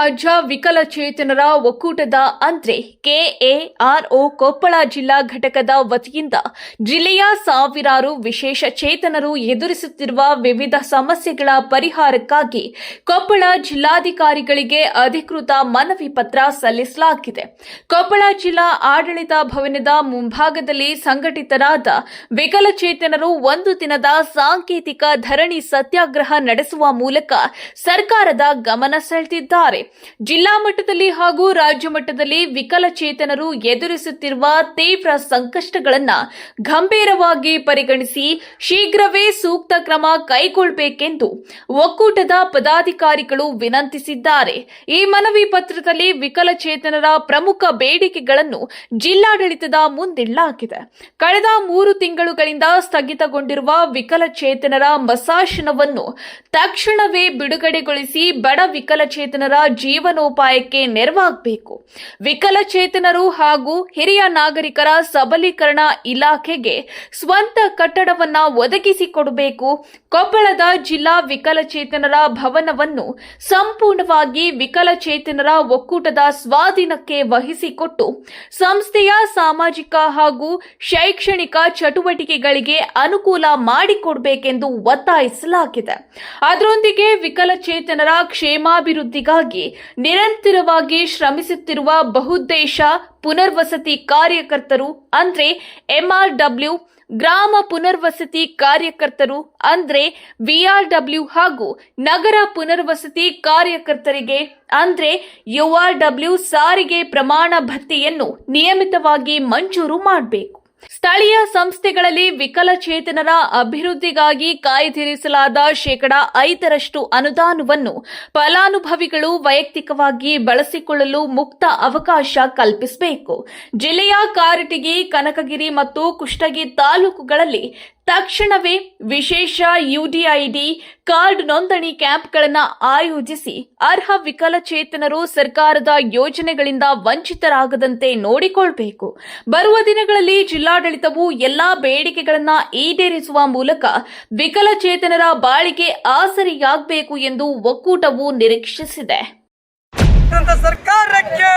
ರಾಜ್ಯ ವಿಕಲಚೇತನರ ಒಕ್ಕೂಟದ ಅಂದ್ರೆ ಕೆಎಆರ್ಒ ಕೊಪ್ಪಳ ಜಿಲ್ಲಾ ಘಟಕದ ವತಿಯಿಂದ ಜಿಲ್ಲೆಯ ಸಾವಿರಾರು ವಿಶೇಷ ಚೇತನರು ಎದುರಿಸುತ್ತಿರುವ ವಿವಿಧ ಸಮಸ್ಯೆಗಳ ಪರಿಹಾರಕ್ಕಾಗಿ ಕೊಪ್ಪಳ ಜಿಲ್ಲಾಧಿಕಾರಿಗಳಿಗೆ ಅಧಿಕೃತ ಮನವಿ ಪತ್ರ ಸಲ್ಲಿಸಲಾಗಿದೆ. ಕೊಪ್ಪಳ ಜಿಲ್ಲಾ ಆಡಳಿತ ಭವನದ ಮುಂಭಾಗದಲ್ಲಿ ಸಂಘಟಿತರಾದ ವಿಕಲಚೇತನರು ಒಂದು ದಿನದ ಸಾಂಕೇತಿಕ ಧರಣಿ ಸತ್ಯಾಗ್ರಹ ನಡೆಸುವ ಮೂಲಕ ಸರ್ಕಾರದ ಗಮನ ಸೆಳೆದಿದ್ದಾರೆ. ಜಿಲ್ಲಾ ಮಟ್ಟದಲ್ಲಿ ಹಾಗೂ ರಾಜ್ಯ ಮಟ್ಟದಲ್ಲಿ ವಿಕಲಚೇತನರು ಎದುರಿಸುತ್ತಿರುವ ತೀವ್ರ ಸಂಕಷ್ಟಗಳನ್ನು ಗಂಭೀರವಾಗಿ ಪರಿಗಣಿಸಿ ಶೀಘ್ರವೇ ಸೂಕ್ತ ಕ್ರಮ ಕೈಗೊಳ್ಳಬೇಕೆಂದು ಒಕ್ಕೂಟದ ಪದಾಧಿಕಾರಿಗಳು ವಿನಂತಿಸಿದ್ದಾರೆ. ಈ ಮನವಿ ಪತ್ರದಲ್ಲಿ ವಿಕಲಚೇತನರ ಪ್ರಮುಖ ಬೇಡಿಕೆಗಳನ್ನು ಜಿಲ್ಲಾಡಳಿತದ ಮುಂದಿಡಲಾಗಿದೆ. ಕಳೆದ 3 ತಿಂಗಳುಗಳಿಂದ ಸ್ಥಗಿತಗೊಂಡಿರುವ ವಿಕಲಚೇತನರ ಮಸಾಶನವನ್ನು ತಕ್ಷಣವೇ ಬಿಡುಗಡೆಗೊಳಿಸಿ ಬಡ ವಿಕಲಚೇತನರ ಜೀವನೋಪಾಯಕ್ಕೆ ನೆರವಾಗಬೇಕು. ವಿಕಲಚೇತನರು ಹಾಗೂ ಹಿರಿಯ ನಾಗರಿಕರ ಸಬಲೀಕರಣ ಇಲಾಖೆಗೆ ಸ್ವಂತ ಕಟ್ಟಡವನ್ನ ಒದಗಿಸಿಕೊಡಬೇಕು. ಕೊಪ್ಪಳದ ಜಿಲ್ಲಾ ವಿಕಲಚೇತನರ ಭವನವನ್ನು ಸಂಪೂರ್ಣವಾಗಿ ವಿಕಲಚೇತನರ ಒಕ್ಕೂಟದ ಸ್ವಾಧೀನಕ್ಕೆ ವಹಿಸಿಕೊಟ್ಟು ಸಂಸ್ಥೆಯ ಸಾಮಾಜಿಕ ಹಾಗೂ ಶೈಕ್ಷಣಿಕ ಚಟುವಟಿಕೆಗಳಿಗೆ ಅನುಕೂಲ ಮಾಡಿಕೊಡಬೇಕೆಂದು ಒತ್ತಾಯಿಸಲಾಗಿದೆ. ಅದರೊಂದಿಗೆ ವಿಕಲಚೇತನರ ಕ್ಷೇಮಾಭಿವೃದ್ಧಿಗಾಗಿ ನಿರಂತರವಾಗಿ ಶ್ರಮಿಸುತ್ತಿರುವ ಬಹುದ್ದೇಶ ಪುನರ್ವಸತಿ ಕಾರ್ಯಕರ್ತರು ಅಂದ್ರೆ ಎಂಆರ್ಡಬ್ಲ್ಯೂ, ಗ್ರಾಮ ಪುನರ್ವಸತಿ ಕಾರ್ಯಕರ್ತರು ಅಂದ್ರೆ ವಿಆರ್ಡಬ್ಲ್ಯೂ ಹಾಗೂ ನಗರ ಪುನರ್ವಸತಿ ಕಾರ್ಯಕರ್ತರಿಗೆ ಅಂದ್ರೆ ಯುಆರ್ಡಬ್ಲ್ಯೂ ಸಾರಿಗೆ ಪ್ರಮಾಣ ಭತ್ಯೆಯನ್ನು ನಿಯಮಿತವಾಗಿ ಮಂಜೂರು ಮಾಡಬೇಕು. ಸ್ಥಳೀಯ ಸಂಸ್ಥೆಗಳಲ್ಲಿ ವಿಕಲಚೇತನರ ಅಭಿವೃದ್ಧಿಗಾಗಿ ಕಾಯ್ದಿರಿಸಲಾದ 5% ಅನುದಾನವನ್ನು ಫಲಾನುಭವಿಗಳು ವೈಯಕ್ತಿಕವಾಗಿ ಬಳಸಿಕೊಳ್ಳಲು ಮುಕ್ತ ಅವಕಾಶ ಕಲ್ಪಿಸಬೇಕು. ಜಿಲ್ಲೆಯ ಕಾರಟಗಿ, ಕನಕಗಿರಿ ಮತ್ತು ಕುಷ್ಟಗಿ ತಾಲೂಕುಗಳಲ್ಲಿ ತಕ್ಷಣವೇ ವಿಶೇಷ ಯುಡಿಐಡಿ ಕಾರ್ಡ್ ನೋಂದಣಿ ಕ್ಯಾಂಪ್ಗಳನ್ನು ಆಯೋಜಿಸಿ ಅರ್ಹ ವಿಕಲಚೇತನರು ಸರ್ಕಾರದ ಯೋಜನೆಗಳಿಂದ ವಂಚಿತರಾಗದಂತೆ ನೋಡಿಕೊಳ್ಳಬೇಕು. ಬರುವ ದಿನಗಳಲ್ಲಿ ಜಿಲ್ಲಾಡಳಿತವು ಎಲ್ಲಾ ಬೇಡಿಕೆಗಳನ್ನು ಈಡೇರಿಸುವ ಮೂಲಕ ವಿಕಲಚೇತನರ ಬಾಳಿಗೆ ಆಸರೆಯಾಗಬೇಕು ಎಂದು ಒಕ್ಕೂಟವು ನಿರೀಕ್ಷಿಸಿದೆ. ಸರ್ಕಾರಕ್ಕೆ